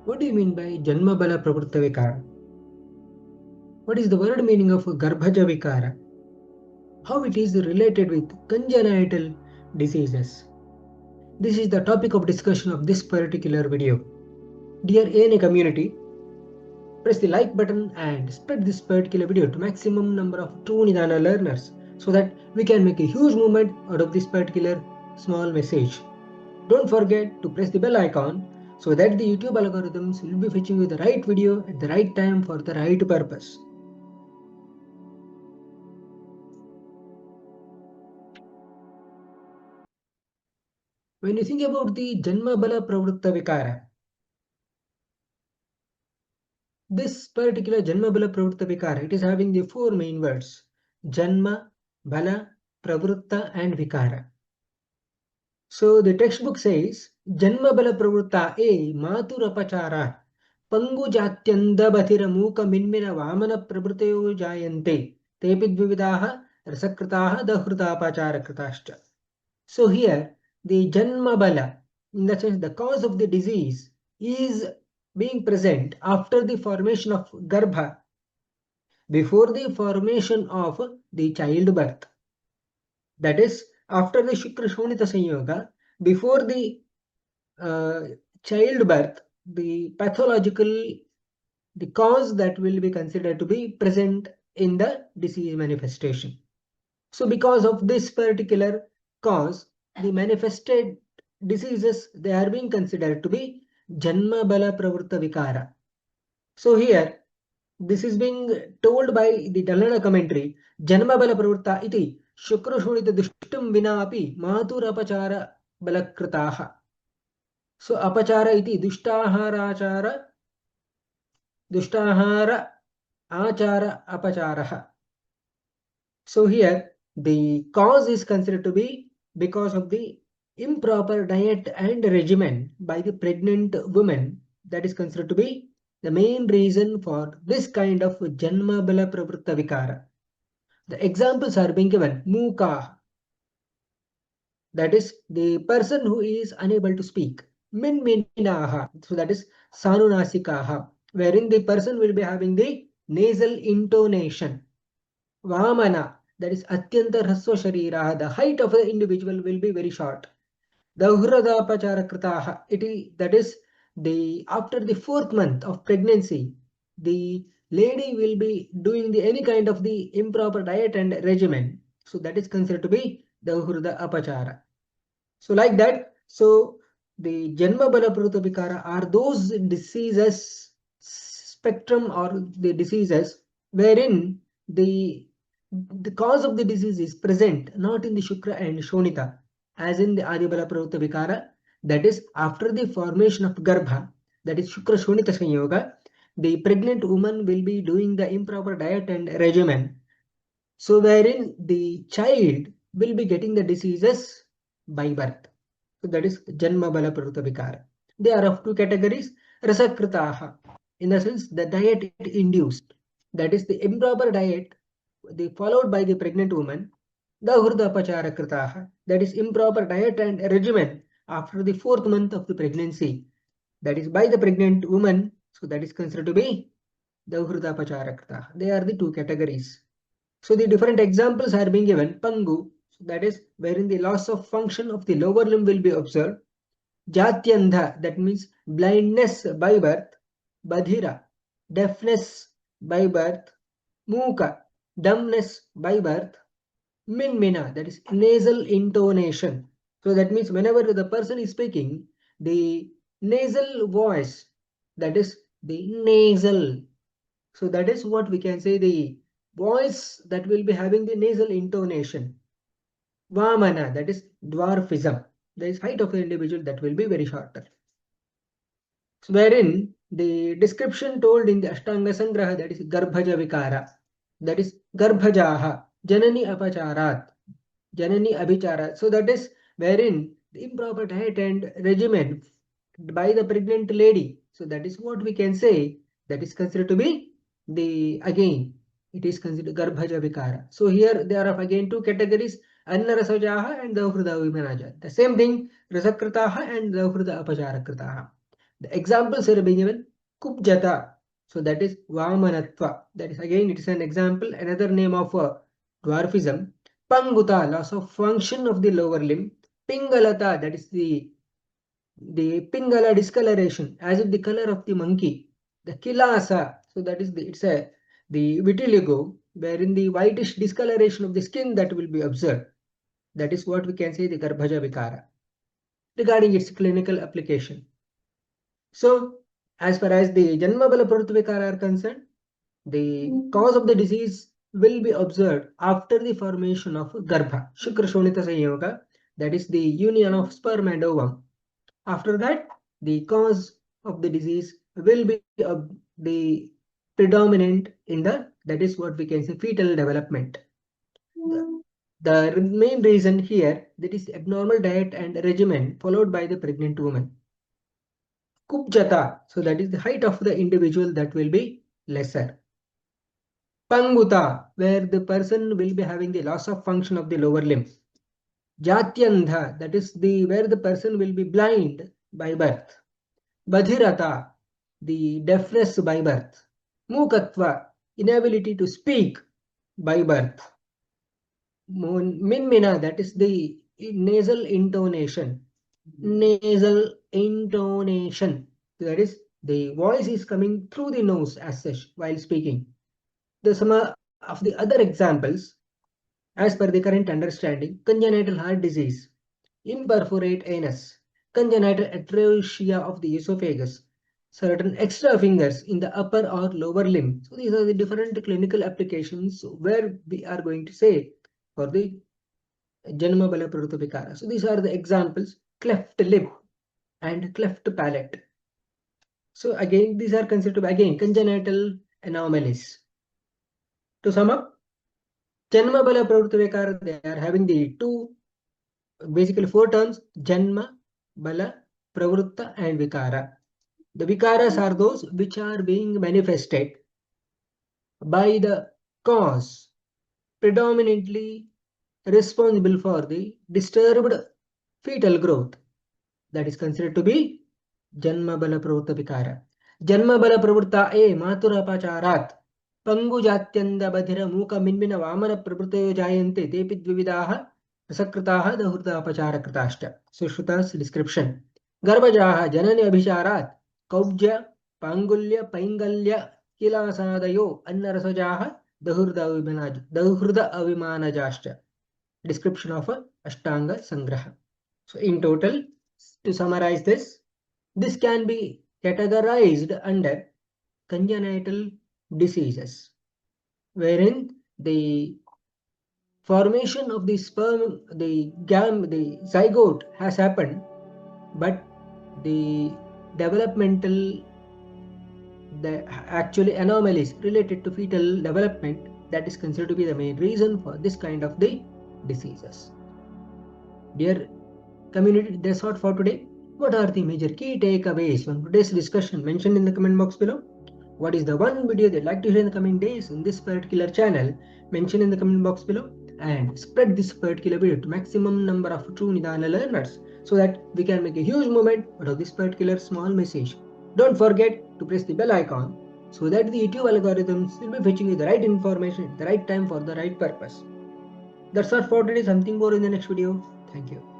What do you mean by Janmabala Pravritta Vikara? What is the word meaning of Garbhaja Vikara? How it is related with congenital diseases? This is the topic of discussion of this particular video. Dear ANA community, press the like button and spread this particular video to maximum number of true Nidana learners so that we can make a huge movement out of this particular small message. Don't forget to press the bell icon so that the YouTube algorithms will be fetching you the right video at the right time for the right purpose. When you think about the Janmabala Pravritta Vikara, this particular Janmabala Pravritta Vikara, it is having the four main words: Janma, Bala, Pravritta and Vikara. So the textbook says Janmabala Pravritta A Maturapachara Pangu Jatyanda Bathira Muka Minmina Vamana Pravriteo Jayante Tepid Vividaha Rasakritaha Dahrutapachara Kritascha. So here the Janmabala, in the sense the cause of the disease, is being present after the formation of Garbha, before the formation of the childbirth. That is, after the Shukra Shonita Sanyoga, before the childbirth, the pathological, the cause that will be considered to be present in the disease manifestation. So because of this particular cause, the manifested diseases, they are being considered to be Janmabala Pravritta Vikara. So here, this is being told by the Dalana commentary, Janmabala Pravritta iti Shukrashunita Dushtum Vina api Maturapachara Balakritaha. So apachara iti Dushtahara Achara Apacharaha. So here the cause is considered to be because of the improper diet and regimen by the pregnant woman. That is considered to be the main reason for this kind of Janmabala Pravritta Vikara. The examples are being given. Muka, that is the person who is unable to speak. Minminaha, so that is Sanunasikaha, wherein the person will be having the nasal intonation. Vamana, that is Atyanta Rasva Sharira, the height of the individual will be very short. Dauhradapachara Kritaha, that is the after the 4th month of pregnancy, the lady will be doing any kind of the improper diet and regimen. So that is considered to be Dauhrada Apachara. So like that, so the Janmabala Pravritta Vikara are those diseases spectrum or the diseases wherein the cause of the disease is present not in the Shukra and Shonita, as in the Adibala Pravritta Vikara, that is after the formation of Garbha, that is Shukra Shonita Sanyoga, the pregnant woman will be doing the improper diet and regimen. So wherein the child will be getting the diseases by birth. So that is Janmabala Pravritta Vikara. They are of two categories. Rasakritaha, in the sense the diet induced, that is the improper diet followed by the pregnant woman. Dahurdapachara Kritaha, that is improper diet and regimen after the 4th month of the pregnancy, that is by the pregnant woman. So that is considered to be Dahurdapachara Kritaha. They are the two categories. So the different examples are being given. Pangu, so that is wherein the loss of function of the lower limb will be observed. Jatyandha, that means blindness by birth. Badhira, deafness by birth. Muka, dumbness by birth. Minmina, that is nasal intonation. So that means whenever the person is speaking, the nasal voice, that is the nasal. So that is what we can say, the voice that will be having the nasal intonation. Vamana, that is dwarfism. There is height of the individual that will be very shorter. So wherein the description told in the Ashtanga Sangraha, that is Garbhaja Vikara, that is Garbhajaha, Janani Apacharat, Janani Abhicharat. So that is wherein the improper diet and regimen by the pregnant lady. So that is what we can say, that is considered to be again it is considered Garbhaja Vikara. So here there are again two categories, Anna Rasajaha and Davrida Vimanaja. The same thing, Rasakritaha and Davrida Apacharakritaha. The examples are being given. Kubjata, so that is Vamanatva. That is again, it is an example, another name of dwarfism. Panguta, loss of function of the lower limb. Pingalata, that is the Pingala discoloration, as if the color of the monkey. The Kilasa, so that is the vitiligo, wherein the whitish discoloration of the skin that will be observed. That is what we can say the Garbhaja Vikara regarding its clinical application. So, as far as the Janmabala Pravritta Vikara are concerned, the cause of the disease will be observed after the formation of Garbha, Shukra Shonita Sanyoga, that is the union of sperm and ovum. After that, the cause of the disease will be the predominant in that is what we can say fetal development. The main reason here, that is abnormal diet and regimen followed by the pregnant woman. Kubjata, so that is the height of the individual that will be lesser. Panguta, where the person will be having the loss of function of the lower limb. Jatyandha, that is where the person will be blind by birth. Badhirata, the deafness by birth. Mukatva, inability to speak by birth. Minmina, that is the nasal intonation. Nasal intonation, that is the voice is coming through the nose as such while speaking. Some of the other examples, as per the current understanding: congenital heart disease, imperforate anus, congenital atresia of the esophagus, certain extra fingers in the upper or lower limb. So these are the different clinical applications where we are going to say for the Janmabala Pravritta Vikara. So these are the examples: cleft lip and cleft palate. So again, these are considered again congenital anomalies. To sum up, Janmabala Pravritta Vikara, they are having the basically four terms: Janma, Bala, Pravritta and Vikara. The Vikaras are those which are being manifested by the cause predominantly responsible for the disturbed fetal growth. That is considered to be Janmabala Pravritta Vikara. Janmabala Pravritta A Maturapacharat Pangu Jatyanda Badhira Muka Minmina Vamana Pravrittayo Jayante Depi Dvividaha Sakritaha Dahurta Apachara Kritashta. Sushrutas description. Garbhajaha Janani Abhisharat Kaubja Pangulya Paingalya Kilasadayo Annarasajaha Dahurda Avimanajashta. Description of Ashtanga Sangraha. So in total, to summarize this can be categorized under congenital diseases, wherein the formation of the sperm, the zygote has happened, but the developmental, actually anomalies related to fetal development, that is considered to be the main reason for this kind of the diseases. Dear community, that's all for today. What are the major key takeaways from today's discussion? Mention in the comment box below. What is the one video you'd like to hear in the coming days in this particular channel? Mention in the comment box below, and spread this particular video to maximum number of true Nidana learners so that we can make a huge movement out of this particular small message. Don't forget to press the bell icon so that the YouTube algorithms will be fetching you the right information at the right time for the right purpose. That's all for today. Something more in the next video. Thank you.